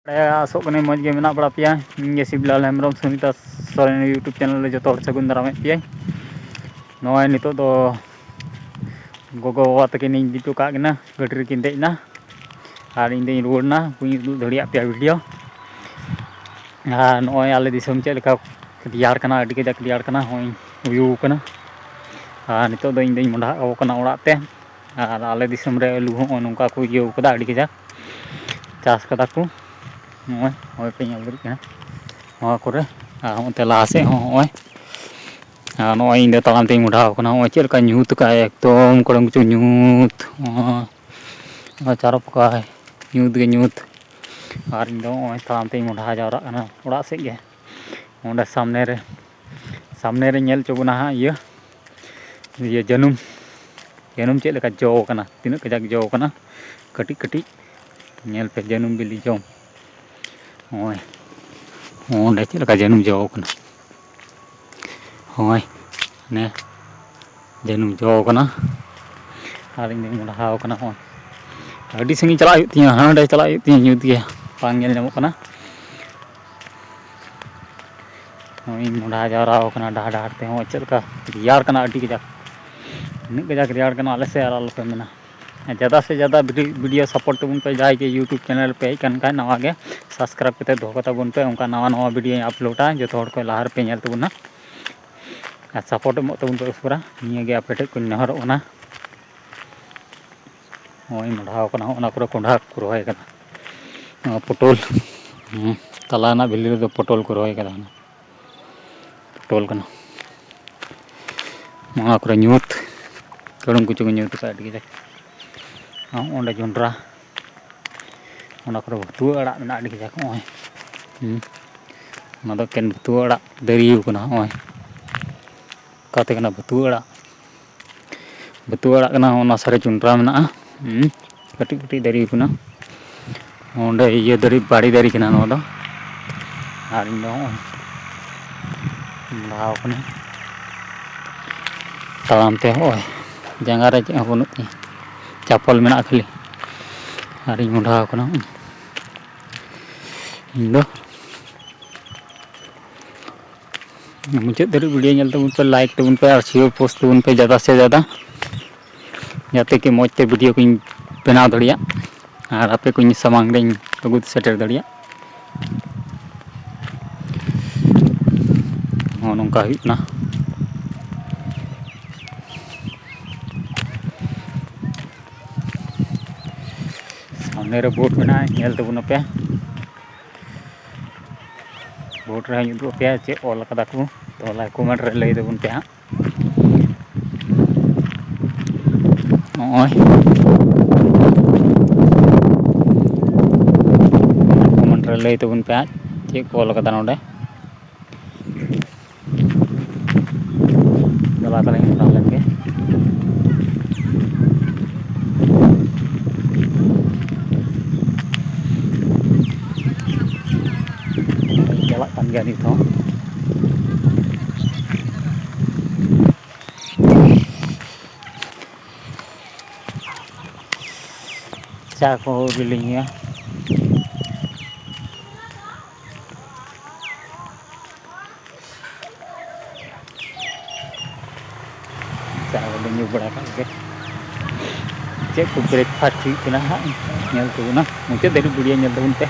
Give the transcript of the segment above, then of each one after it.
आसोग कने मज गे मेना बड़ा पे इन शिवलाल हेम्ब्रम सुनीता सोरेन यूट्यूब चैनल जो सगुन दारामे पे नॉय नितो दो गोगो बाबा तकिन इन दिटो कागना गाड़ी रे किन देना और इन रुवड़ना कुछ उदू धड़िया पे वीडियो नॉय आले दिसम चेक लेका रियार कना अडी कजाक रियार कना होय उयू कना नितो दो इन मोंढा कना ओड़ा ते और आले दिसम रे आलू हो नोंका को इयो कदा अडी कजाक चाष कदा को नॉय होय पे अलदरी कना नॉय करे होते लाहा से होय नॉय इन तालाम ते मोंढा कना होय चेक लेका न्यूत का एकदम कोड़म कुछ न्यूत चारों पका न्यूत गे न्यूत और इन तालाम ते मोंढा जावरा कना ओड़ा से गे ओंडे सामने रे नेल चोबना ये जनुम चेक लेका जो कना तीना कजाक जो कना कटी कटी नेल पे जनुम बिली जो होय ओंडे चेक लेका जनुम जो कना होय ने जनुम जो कना और इन मोंढा कना होय अडी संगी चला तिया हांडे चला तिया न्यूत गे बांग नेल नामो कना इन मोंढा जावरा कना डाह डाह ते होय चेक लेका रियार कना अडी कजाक इन कजाक रियार कना आले से आल पे मेना ज़्यादा से ज़्यादा वीडियो सपोर्ट तबन पे जाए कि यूट्यूब चैनल पे कन का नवा गे सब्सक्राइब करते दोह तबन पे उनका नवा नवा वीडियो अपलोडा जो को लहार पे नेल तबना सपोर्ट एमो तबन पे उसपुरा निया गे आपे को नेहरोना होय मोंढा कना ओना करे कोंढा को रोय कना पटोल तलाना भिली रे पटोल को रोय कना पटोल कना मा करे न्यूत कड़म कुछ न्यूत का अडी कजाक ओंडे जोंड्रा ओना करे भतुआ अड़ा मेना अडी कजाक होय ओना दो केन भतुआ अड़ा दरियु कना होय काते कना भतुआ अड़ा ओना सारे जोंड्रा मेना कटी कटी दरियु कना ओंडे ये दरी बाड़ी दरी कना नो दो और इन दो भाव कना तालाम ते होय जांगा रे चेक बनुत ती चप्पल मेना खाली और इन मोंढा कना इन दो मुझे धरी वीडियो नेल तबन पे लाइक तबन पे और शेयर पोस्ट तबन पे ज़्यादा से ज़्यादा जाते कि मजते वीडियो को बनाव दड़िया और आपे को सामांग रे अगु सेटर दड़िया नोंका हुईना सामने रे बोट मेना नेल तबन पे बोट रे उदू पे चे ऑल कदा को तो लाइक कमेंट रे लई तबन पे नॉय कमेंट रे लई तबन पे चे ऑल कदा नोडे चला तले तालेन के चला kan गया नित हो चा को बिलिंग ᱧᱩ बड़ा के चेक को ब्रेकफास्ट हुईना नेल तबना मुझे धरी वीडियो नेल तबन पे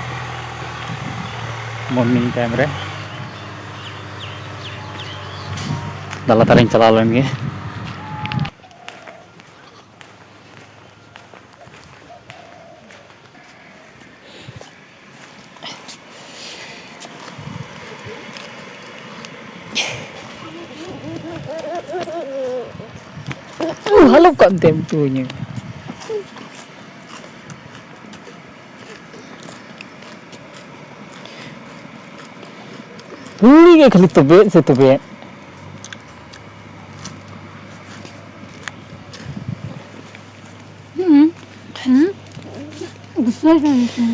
मॉर्निंग टाइम रे दला तालिंग चला लेन गे halo konten tuhnya ini kali tobe se tobe besar kan itu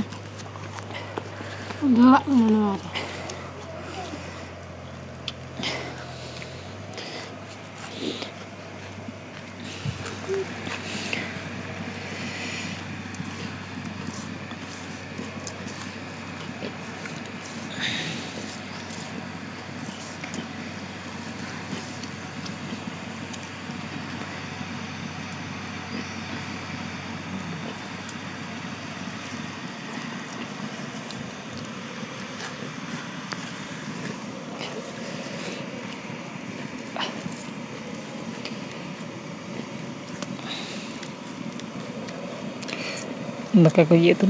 enggak mana Daka ko iya tuh.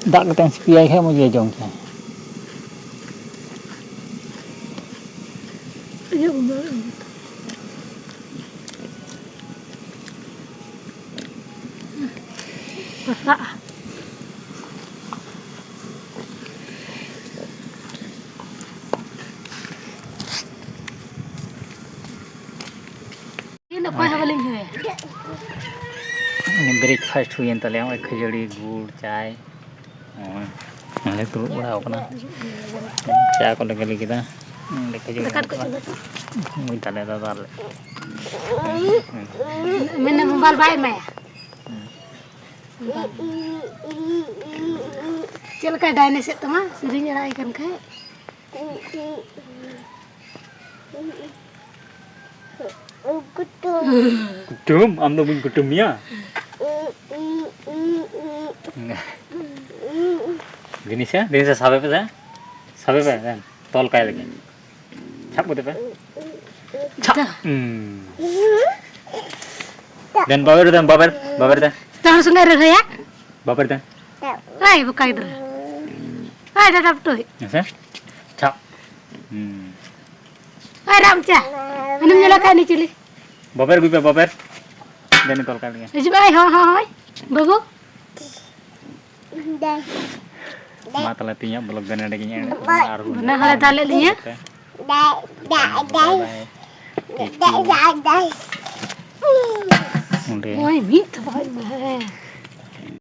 Dak ketang sepiai kayak mau dia jong. Iya benar. Masak. Ini apa yang paling ini? Ini breakfast huई en tale हम खजड़ी गुड़ चाय और माले तो बड़ा अपना चाय को लगे लगी था खजड़ी मुई तले दा दाल मैंने मोबाइल बाय में चल का डायने से तमा सिरिंग लड़ाई करन खाए kutum am no bin kutum ya gini sih sampai kan tol kayak lagi cap betul kan cap dan babar dah tahu sungai rasa ya babar dah ay buka itu ay tetap tuh ya cap ay ramca minum jelakan ni cili babar gue babar dan tol kayak lagi jadi ay hoy babu mata latinya belum benar lagi benar hal tali linya udah Oi, minta banget.